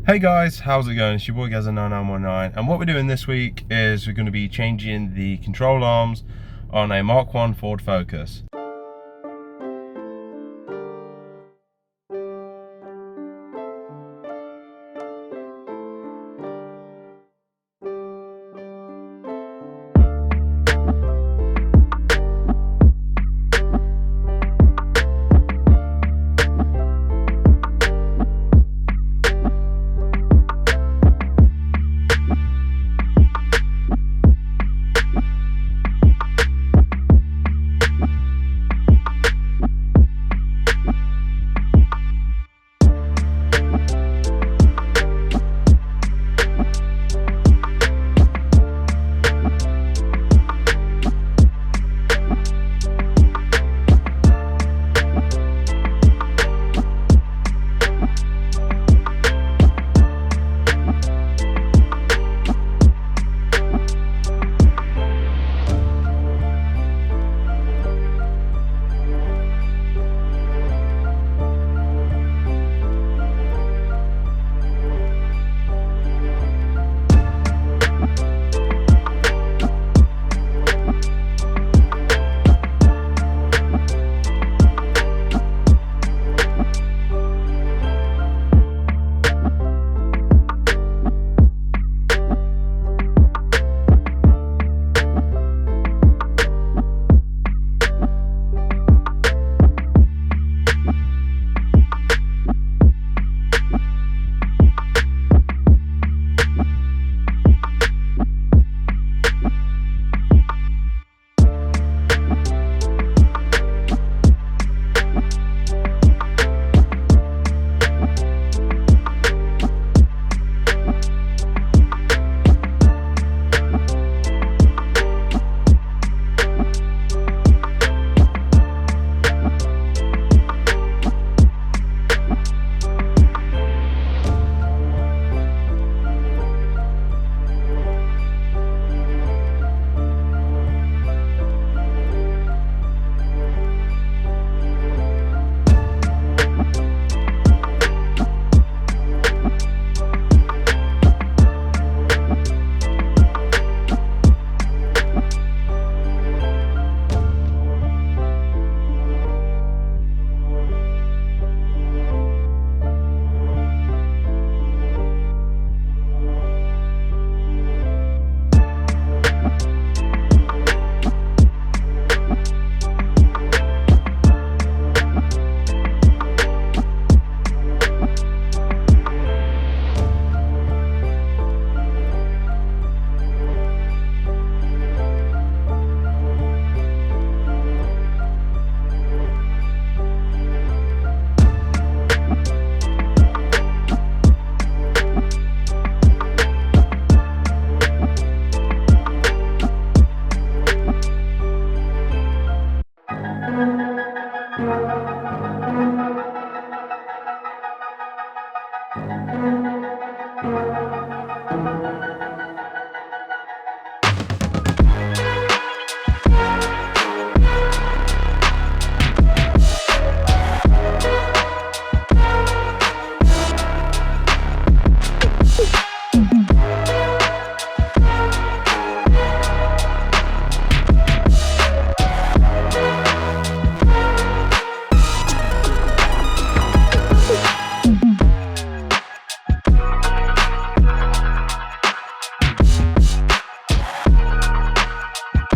Hey guys, how's it going? It's your boy Gazza9919, and what we're doing this week is we're going to be changing the control arms on a Mark 1 Ford Focus.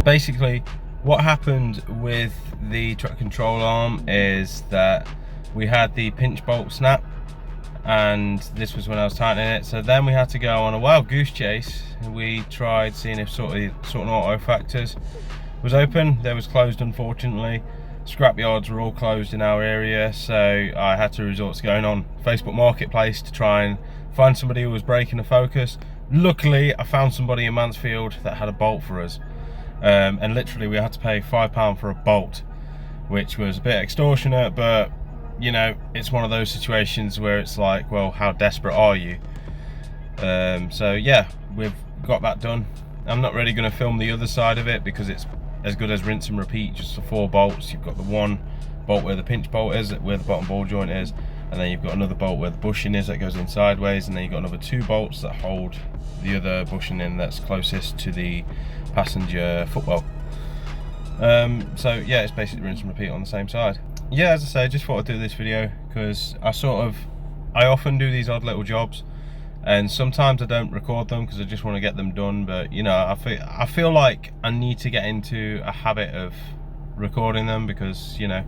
Basically, what happened with the track control arm is that we had the pinch bolt snap, and this was when I was tightening it. So then we had to go on a wild goose chase. We tried seeing if sorting auto factors was open. They was closed, unfortunately. Scrap yards were all closed in our area, so I had to resort to going on Facebook Marketplace to try and find somebody who was breaking a Focus. Luckily, I found somebody in Mansfield that had a bolt for us. And literally we had to pay £5 for a bolt, which was a bit extortionate, but you know, it's one of those situations where it's like, well, how desperate are you? So yeah, we've got that done. I'm not really going to film the other side of it because it's as good as rinse and repeat, just the 4 bolts. You've got the one bolt where the pinch bolt is, where the bottom ball joint is, and then you've got another bolt where the bushing is that goes in sideways, and then you've got another 2 bolts that hold the other bushing in that's closest to the passenger footwell. So yeah, it's basically rinse and repeat on the same side. Yeah, as I say, just thought I'd do this video because I often do these odd little jobs, and sometimes I don't record them because I just want to get them done, but you know, I feel like I need to get into a habit of recording them because, you know,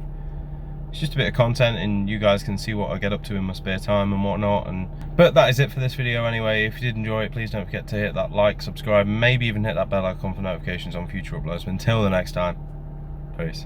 it's just a bit of content and you guys can see what I get up to in my spare time and whatnot. But that is it for this video anyway. If you did enjoy it, please don't forget to hit that like, subscribe, maybe even hit that bell icon for notifications on future uploads. Until the next time, peace.